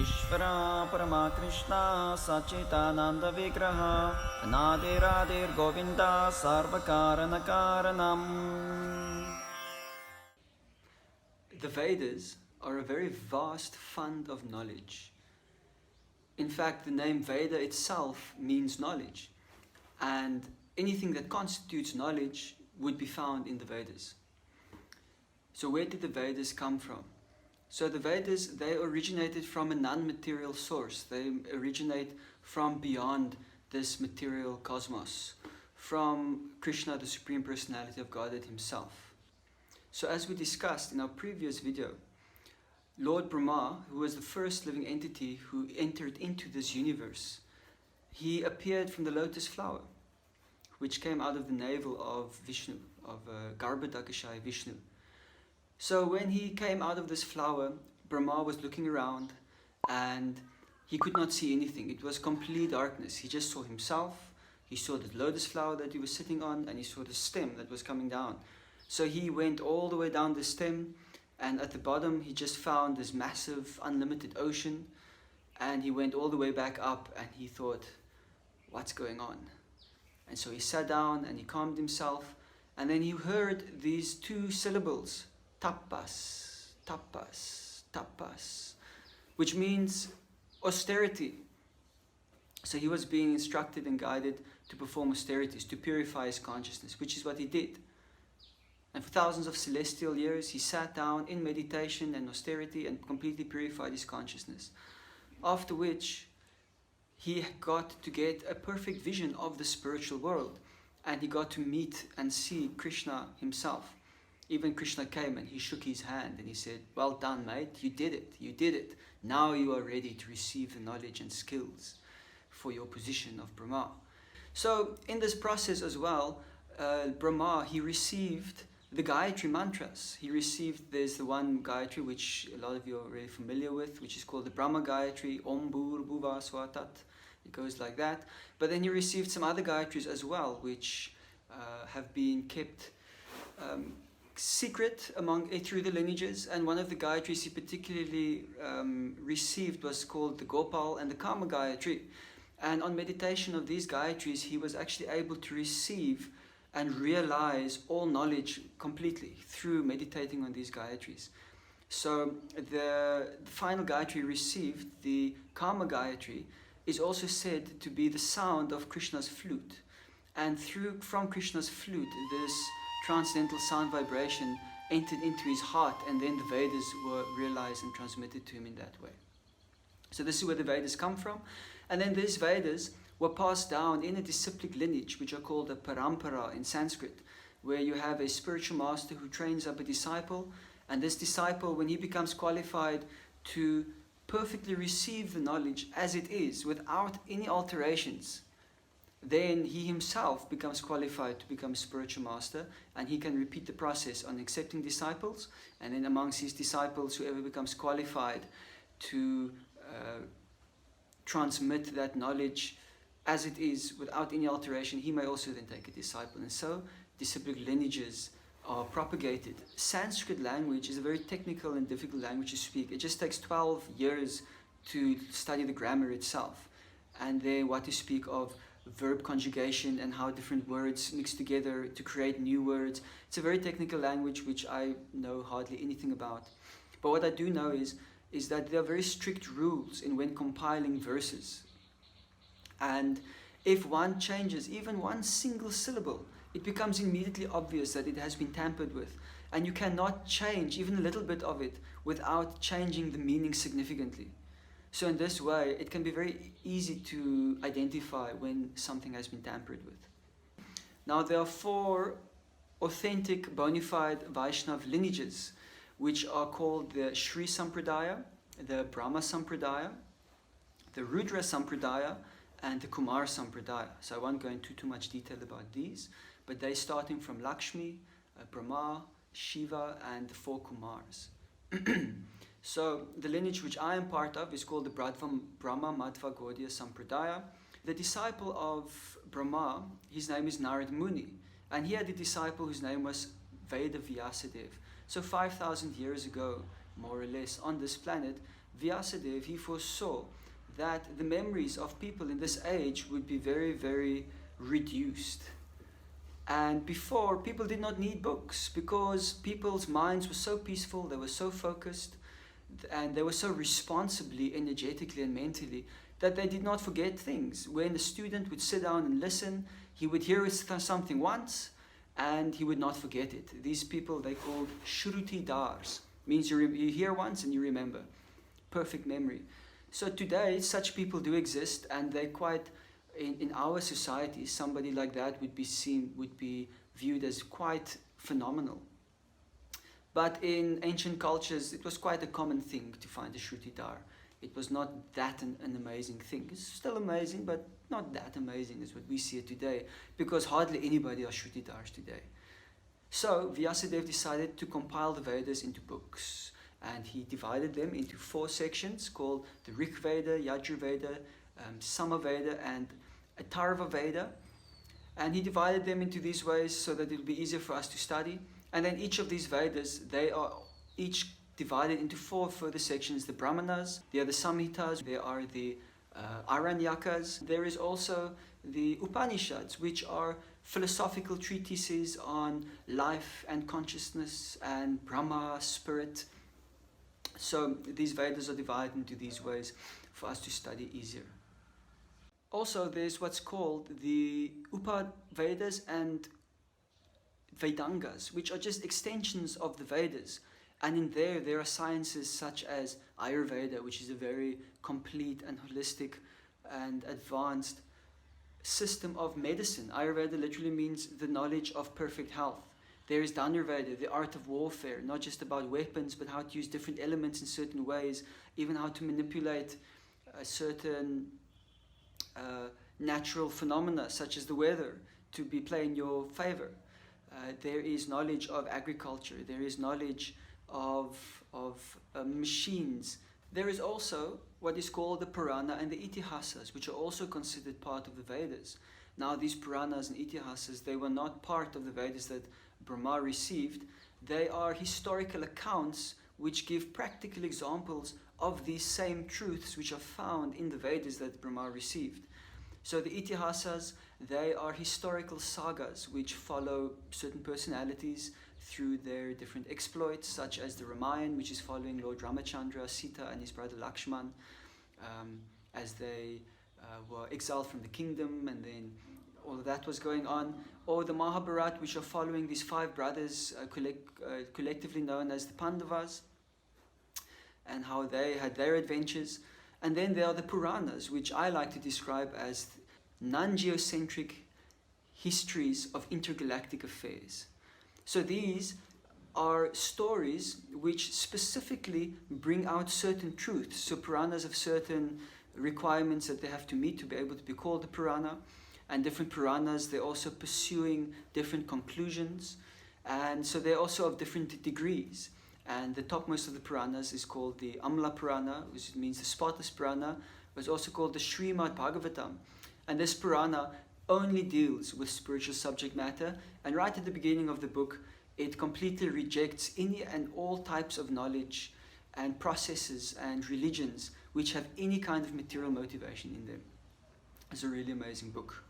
Ishvara Parama Krishna Sachitananda Vigraha Anadiradir Govinda Sarvakarana Karanam. The Vedas are a very vast fund of knowledge. In fact, the name Veda itself means knowledge, and anything that constitutes knowledge would be found in the Vedas. So where did the Vedas come from? So the Vedas, they originated from a non-material source. They originate from beyond this material cosmos, from Krishna, the Supreme Personality of Godhead himself. So as we discussed in our previous video, Lord Brahma, who was the first living entity who entered into this universe, he appeared from the lotus flower, which came out of the navel of Vishnu, of Garbhodakashayi Vishnu. So when he came out of this flower, Brahma was looking around and he could not see anything. It was complete darkness. He just saw himself, he saw the lotus flower that he was sitting on, and he saw the stem that was coming down. So he went all the way down the stem, and at the bottom he just found this massive unlimited ocean, and he went all the way back up and he thought, what's going on? And so he sat down and he calmed himself, and then he heard these two syllables, tapas, tapas, tapas, which means austerity. So he was being instructed and guided to perform austerities, to purify his consciousness, which is what he did. And for thousands of celestial years, he sat down in meditation and austerity and completely purified his consciousness. After which, he got to get a perfect vision of the spiritual world, and he got to meet and see Krishna himself. Even Krishna came and he shook his hand and he said, well done, mate, you did it, you did it. Now you are ready to receive the knowledge and skills for your position of Brahma. So in this process as well, Brahma, he received the Gayatri mantras. He received, there's the one Gayatri which a lot of you are very familiar with, which is called the Brahma Gayatri, Om Bhur Bhuva Swatat. It goes like that. But then he received some other Gayatris as well, which have been kept secret through the lineages, and one of the Gayatris he particularly received was called the Gopal and the Kama Gayatri. And on meditation of these Gayatris, he was actually able to receive and realize all knowledge completely through meditating on these Gayatris. So the final Gayatri received, the Kama Gayatri, is also said to be the sound of Krishna's flute. And from Krishna's flute, this transcendental sound vibration entered into his heart, and then the Vedas were realized and transmitted to him in that way. So this is where the Vedas come from. And then these Vedas were passed down in a disciplic lineage, which are called a parampara in Sanskrit, where you have a spiritual master who trains up a disciple, and this disciple, when he becomes qualified to perfectly receive the knowledge as it is, without any alterations, then he himself becomes qualified to become a spiritual master, and he can repeat the process on accepting disciples, and then amongst his disciples, whoever becomes qualified to transmit that knowledge as it is without any alteration, he may also then take a disciple. And so disciplic lineages are propagated. Sanskrit language is a very technical and difficult language to speak. It just takes 12 years to study the grammar itself, and then what to speak of verb conjugation and how different words mix together to create new words. It's a very technical language which I know hardly anything about. But what I do know is that there are very strict rules in when compiling verses. And if one changes even one single syllable, it becomes immediately obvious that it has been tampered with. And you cannot change even a little bit of it without changing the meaning significantly. So in this way, it can be very easy to identify when something has been tampered with. Now there are 4 authentic bona fide Vaishnav lineages, which are called the Shri Sampradaya, the Brahma Sampradaya, the Rudra Sampradaya, and the Kumar Sampradaya. So I won't go into too much detail about these, but they're starting from Lakshmi, Brahma, Shiva, and the 4 Kumars. So the lineage which I am part of is called the Brahma Madhva Gaudiya Sampradaya. The disciple of Brahma, his name is Narad Muni, and he had a disciple whose name was Veda Vyasadeva. So 5,000 years ago, more or less, on this planet, Vyasadeva, he foresaw that the memories of people in this age would be very, very reduced. And before, people did not need books because people's minds were so peaceful, they were so focused, and they were so responsibly, energetically and mentally, that they did not forget things. When a student would sit down and listen, he would hear something once and he would not forget it. These people, they called Shruti Dars, means you hear once and you remember. Perfect memory. So today, such people do exist, and they're quite, in our society, somebody like that would be viewed as quite phenomenal. But in ancient cultures, it was quite a common thing to find a Shrutidar. It was not that an amazing thing. It's still amazing, but not that amazing as what we see it today, because hardly anybody are Shrutidars today. So Vyasadeva decided to compile the Vedas into books, and he divided them into 4 sections called the Rig Veda, Yajur Veda, Samaveda, and Atharva Veda. And he divided them into these ways so that it will be easier for us to study. And then each of these Vedas, they are each divided into 4 further sections: the Brahmanas, there are the Samhitas, there are the Aranyakas. There is also the Upanishads, which are philosophical treatises on life and consciousness and Brahma, spirit. So these Vedas are divided into these ways for us to study easier. Also, there's what's called the Upa-Vedas and Vedangas, which are just extensions of the Vedas. And in there are sciences such as Ayurveda, which is a very complete and holistic and advanced system of medicine. Ayurveda literally means the knowledge of perfect health. There is Dhanurveda, the art of warfare, not just about weapons, but how to use different elements in certain ways, even how to manipulate certain natural phenomena, such as the weather, to play in your favor. There is knowledge of agriculture. There is knowledge of machines. There is also what is called the Purana and the Itihasas, which are also considered part of the Vedas. Now, these Puranas and Itihasas, they were not part of the Vedas that Brahma received. They are historical accounts which give practical examples of these same truths which are found in the Vedas that Brahma received. So the Itihasas, they are historical sagas which follow certain personalities through their different exploits, such as the Ramayana, which is following Lord Ramachandra, Sita and his brother Lakshman, as they were exiled from the kingdom, and then all of that was going on. Or the Mahabharata, which are following these 5 brothers, collectively known as the Pandavas, and how they had their adventures. And then there are the Puranas, which I like to describe as non-geocentric histories of intergalactic affairs. So these are stories which specifically bring out certain truths. So Puranas have certain requirements that they have to meet to be able to be called a Purana. And different Puranas, they're also pursuing different conclusions. And so they're also of different degrees. And the topmost of the Puranas is called the Amla Purana, which means the spotless Purana. It's also called the Srimad Bhagavatam. And this Purana only deals with spiritual subject matter. And right at the beginning of the book, it completely rejects any and all types of knowledge and processes and religions which have any kind of material motivation in them. It's a really amazing book.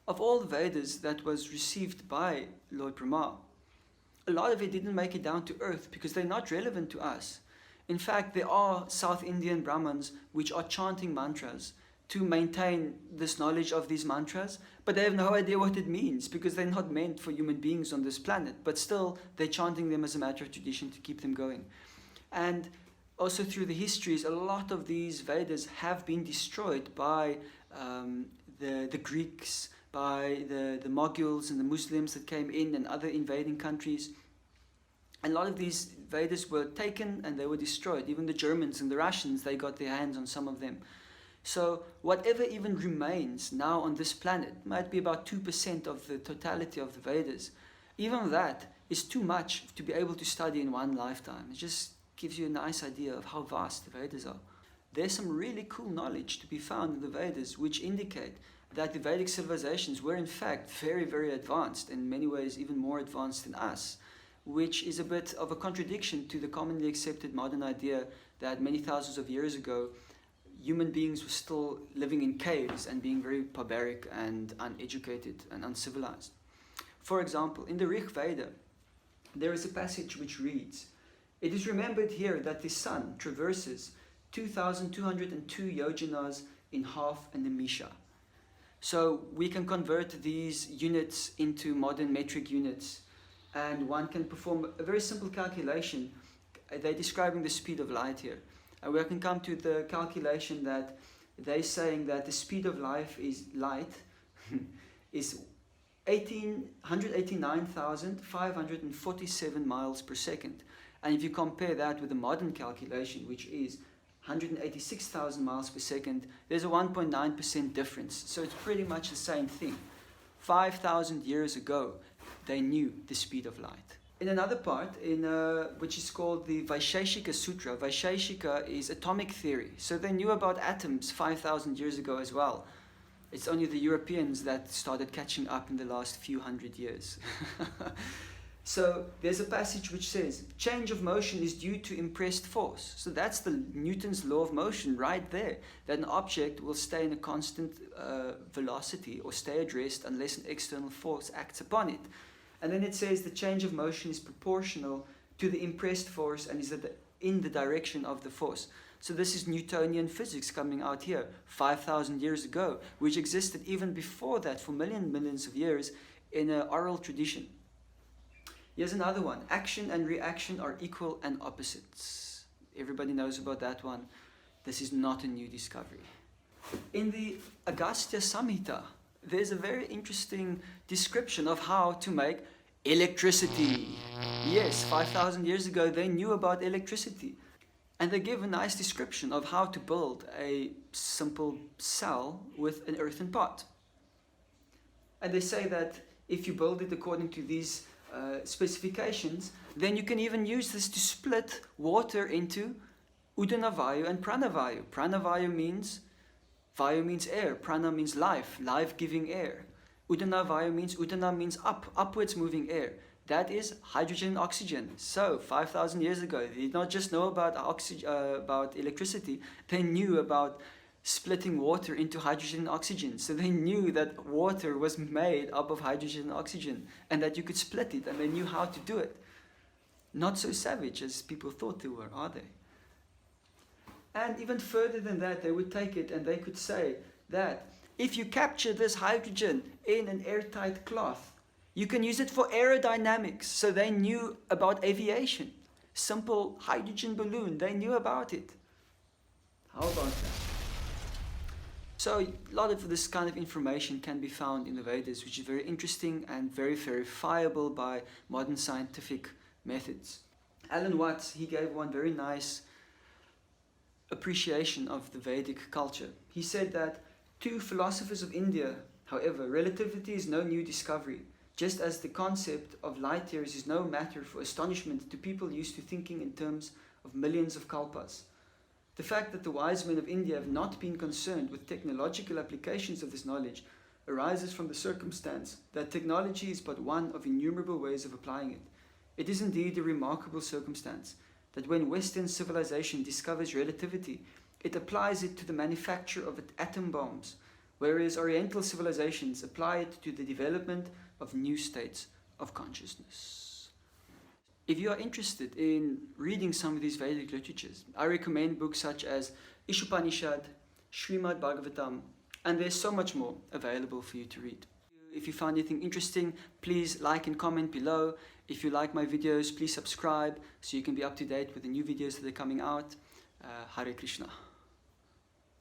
Of all the Vedas that was received by Lord Brahma, a lot of it didn't make it down to earth because they're not relevant to us. In fact, there are South Indian Brahmins which are chanting mantras to maintain this knowledge of these mantras, but they have no idea what it means because they're not meant for human beings on this planet. But still, they're chanting them as a matter of tradition to keep them going. And also through the histories, a lot of these Vedas have been destroyed by the Greeks, by the Moguls and the Muslims that came in and other invading countries. And a lot of these Vedas were taken and they were destroyed. Even the Germans and the Russians, they got their hands on some of them. So whatever even remains now on this planet might be about 2% of the totality of the Vedas. Even that is too much to be able to study in one lifetime. It just gives you a nice idea of how vast the Vedas are. There's some really cool knowledge to be found in the Vedas which indicate that the Vedic civilizations were in fact very, very advanced, in many ways even more advanced than us. which is a bit of a contradiction to the commonly accepted modern idea that many thousands of years ago human beings were still living in caves and being very barbaric and uneducated and uncivilized. For example, in the Rig Veda, there is a passage which reads, "It is remembered here that the sun traverses 2,202 yojanas in half an emisha." So we can convert these units into modern metric units, and one can perform a very simple calculation. They're describing the speed of light here. And we can come to the calculation that they're saying that the speed of light is 189,547 miles per second. And if you compare that with the modern calculation, which is 186,000 miles per second, there's a 1.9% difference. So it's pretty much the same thing. 5,000 years ago, they knew the speed of light. In another part, which is called the Vaisheshika Sutra, Vaisheshika is atomic theory. So they knew about atoms 5,000 years ago as well. It's only the Europeans that started catching up in the last few hundred years. So there's a passage which says, change of motion is due to impressed force. So that's the Newton's law of motion right there, that an object will stay in a constant velocity or stay at rest unless an external force acts upon it. And then it says the change of motion is proportional to the impressed force and is in the direction of the force. So this is Newtonian physics coming out here 5,000 years ago, which existed even before that for millions of years in an oral tradition. Here's another one. Action and reaction are equal and opposites. Everybody knows about that one. This is not a new discovery. In the Agastya Samhita, there's a very interesting description of how to make electricity. Yes, 5,000 years ago they knew about electricity. And they give a nice description of how to build a simple cell with an earthen pot. And they say that if you build it according to these specifications, then you can even use this to split water into Udanavayu and Pranavayu. Pranavayu means Vayu means air, prana means life, life-giving air. Udana means upwards moving air. That is hydrogen and oxygen. So 5,000 years ago, they did not just know about about electricity, they knew about splitting water into hydrogen and oxygen. So they knew that water was made up of hydrogen and oxygen and that you could split it, and they knew how to do it. Not so savage as people thought they were, are they? And even further than that, they would take it and they could say that if you capture this hydrogen in an airtight cloth, you can use it for aerodynamics. So they knew about aviation. Simple hydrogen balloon, they knew about it. How about that? So a lot of this kind of information can be found in the Vedas, which is very interesting and very verifiable by modern scientific methods. Alan Watts, he gave one very nice appreciation of the Vedic culture. He said that to philosophers of India, however, relativity is no new discovery, just as the concept of light years is no matter for astonishment to people used to thinking in terms of millions of kalpas. The fact that the wise men of India have not been concerned with technological applications of this knowledge arises from the circumstance that technology is but one of innumerable ways of applying it. It is indeed a remarkable circumstance that when Western civilization discovers relativity, it applies it to the manufacture of atom bombs, whereas Oriental civilizations apply it to the development of new states of consciousness. If you are interested in reading some of these Vedic literatures, I recommend books such as Ishopanishad, Srimad Bhagavatam, and there's so much more available for you to read. If you found anything interesting, please like and comment below. If you like my videos, please subscribe so you can be up to date with the new videos that are coming out. Hare Krishna.